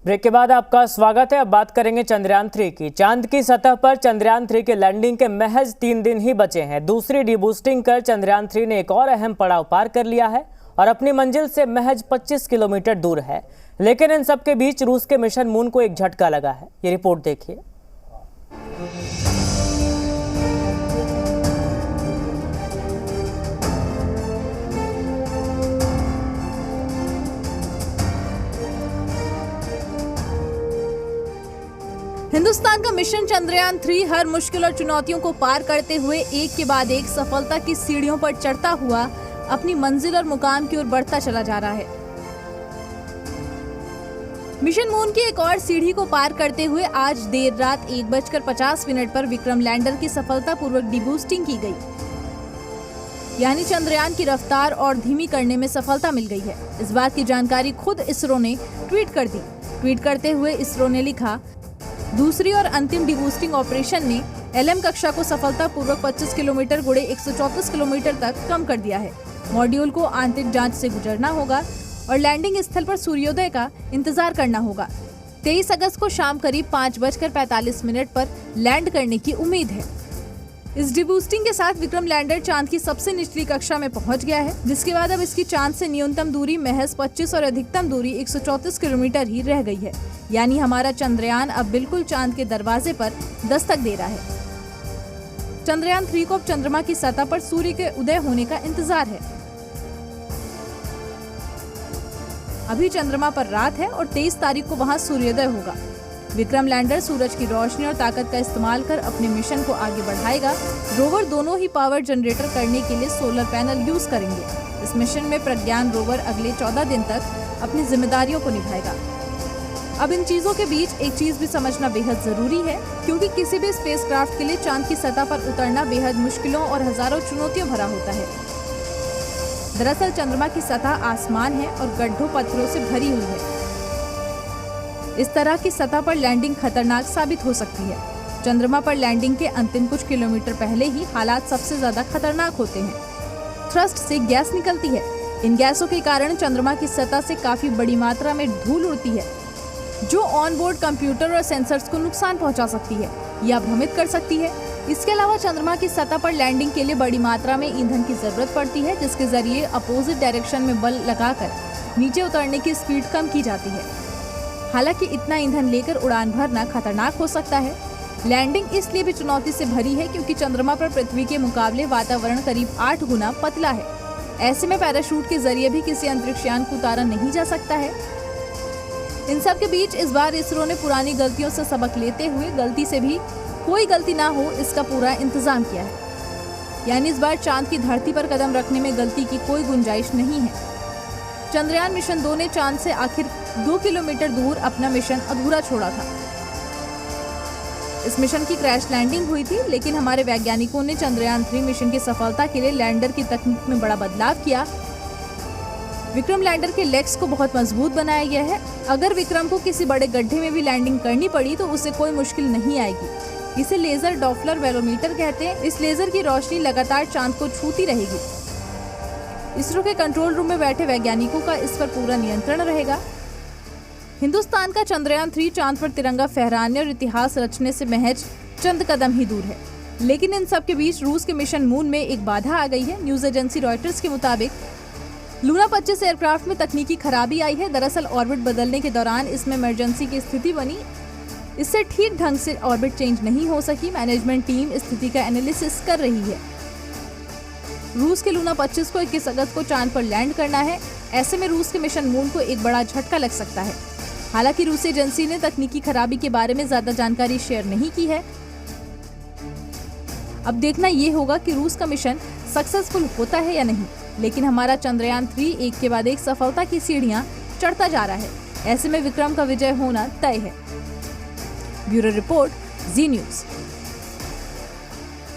Break के बाद आपका स्वागत है। अब बात करेंगे चंद्रयान 3 की। चांद की सतह पर चंद्रयान 3 के लैंडिंग के महज 3 दिन ही बचे हैं। दूसरी डीबूस्टिंग कर चंद्रयान 3 ने एक और अहम पड़ाव पार कर लिया है और अपनी मंजिल से महज 25 किलोमीटर दूर है। लेकिन इन सबके बीच रूस के मिशन मून को एक झटका लगा है। ये रिपोर्ट देखिए। हिंदुस्तान का मिशन चंद्रयान 3 हर मुश्किल और चुनौतियों को पार करते हुए एक के बाद एक सफलता की सीढ़ियों पर चढ़ता हुआ अपनी मंजिल और मुकाम की ओर बढ़ता चला जा रहा है। मिशन मून की एक और सीढ़ी को पार करते हुए आज देर रात 1:50 पर विक्रम लैंडर की सफलतापूर्वक डीबूस्टिंग की गई। यानी चंद्रयान की रफ्तार और धीमी करने में सफलता मिल गई है। इस बात की जानकारी खुद इसरो ने ट्वीट कर दी। ट्वीट करते हुए इसरो ने लिखा, दूसरी और अंतिम डीबूस्टिंग ऑपरेशन ने LM कक्षा को सफलतापूर्वक 25 किलोमीटर गुणे 134 किलोमीटर तक कम कर दिया है। मॉड्यूल को आंतरिक जांच से गुजरना होगा और लैंडिंग स्थल पर सूर्योदय का इंतजार करना होगा। 23 अगस्त को शाम करीब 5:45 पर लैंड करने की उम्मीद है। इस डीबूस्टिंग के साथ विक्रम लैंडर चांद की सबसे निचली कक्षा में पहुंच गया है, जिसके बाद अब इसकी चांद से न्यूनतम दूरी महज 25 और अधिकतम दूरी 134 किलोमीटर ही रह गई है। यानी हमारा चंद्रयान अब बिल्कुल चांद के दरवाजे पर दस्तक दे रहा है। चंद्रयान 3 को अब चंद्रमा की सतह पर सूर्य के उदय होने का इंतजार है। अभी चंद्रमा पर रात है और 23 तारीख को वहां सूर्योदय होगा। विक्रम लैंडर सूरज की रोशनी और ताकत का इस्तेमाल कर अपने मिशन को आगे बढ़ाएगा। रोवर दोनों ही पावर जनरेटर करने के लिए सोलर पैनल यूज करेंगे। इस मिशन में प्रज्ञान रोवर अगले 14 दिन तक अपनी जिम्मेदारियों को निभाएगा। अब इन चीजों के बीच एक चीज भी समझना बेहद जरूरी है, क्योंकि किसी भी स्पेसक्राफ्ट के लिए चांद की सतह पर उतरना बेहद मुश्किलों और हजारों चुनौतियों भरा होता है। दरअसल चंद्रमा की सतह आसमान है और गड्ढों पत्थरों से भरी हुई है। इस तरह की सतह पर लैंडिंग खतरनाक साबित हो सकती है। चंद्रमा पर लैंडिंग के अंतिम कुछ किलोमीटर पहले ही हालात सबसे ज्यादा खतरनाक होते हैं। थ्रस्ट से गैस निकलती है। इन गैसों के कारण चंद्रमा की सतह से काफी बड़ी मात्रा में धूल उड़ती है, जो ऑनबोर्ड कंप्यूटर और सेंसर्स को नुकसान पहुंचा सकती है या भ्रमित कर सकती है। इसके अलावा चंद्रमा की सतह पर लैंडिंग के लिए बड़ी मात्रा में ईंधन की जरूरत पड़ती है, जिसके जरिए अपोजिट डायरेक्शन में बल लगाकर नीचे उतरने की स्पीड कम की जाती है। हालांकि इतना ईंधन लेकर उड़ान भरना खतरनाक हो सकता है। लैंडिंग इसलिए भी चुनौती से भरी है क्योंकि चंद्रमा पर पृथ्वी के मुकाबले वातावरण करीब 8 गुना पतला है। ऐसे में पैराशूट के जरिए भी किसी अंतरिक्षयान को उतारा नहीं जा सकता है। इन सब के बीच इस बार इसरो ने पुरानी गलतियों से सबक लेते हुए गलती से भी कोई गलती ना हो इसका पूरा इंतजाम किया है। यानी इस बार चांद की धरती पर कदम रखने में गलती की कोई गुंजाइश नहीं है। चंद्रयान मिशन 2 ने चांद से आखिर 2 किलोमीटर दूर अपना मिशन अधूरा छोड़ा था। इस मिशन की क्रैश लैंडिंग हुई थी, लेकिन हमारे वैज्ञानिकों ने चंद्रयान 3 मिशन की सफलता के लिए लैंडर की तकनीक में बड़ा बदलाव किया। विक्रम लैंडर के लेग्स को बहुत मजबूत बनाया गया है। अगर विक्रम को किसी बड़े गड्ढे में भी लैंडिंग करनी पड़ी तो उसे कोई मुश्किल नहीं आएगी। इसे लेजर डॉपलर वेलोमीटर कहते हैं। इस लेजर की रोशनी लगातार चांद को छूती रहेगी। इसरो के कंट्रोल रूम में बैठे वैज्ञानिकों का इस पर पूरा नियंत्रण रहेगा। हिंदुस्तान का चंद्रयान 3 चांद पर तिरंगा फहराने और इतिहास रचने से महज चंद कदम ही दूर है। लेकिन इन सब के बीच रूस के मिशन मून में एक बाधा आ गई है। न्यूज एजेंसी रॉयटर्स के मुताबिक लूना 25 एयरक्राफ्ट में तकनीकी खराबी आई है। दरअसल ऑर्बिट बदलने के दौरान इसमें इमरजेंसी की स्थिति बनी। इससे ठीक ढंग से ऑर्बिट चेंज नहीं हो सकी। मैनेजमेंट टीम स्थिति का एनालिसिस कर रही है। रूस के लूना 25 को 21 अगस्त को चांद पर लैंड करना है। ऐसे में रूस के मिशन मून को एक बड़ा झटका लग सकता है। हालांकि रूसी एजेंसी ने तकनीकी खराबी के बारे में ज्यादा जानकारी शेयर नहीं की है। अब देखना ये होगा कि रूस का मिशन सक्सेसफुल होता है या नहीं। लेकिन हमारा चंद्रयान 3 एक के बाद एक सफलता की सीढ़ियां चढ़ता जा रहा है। ऐसे में विक्रम का विजय होना तय है। ब्यूरो रिपोर्ट, जी न्यूज़।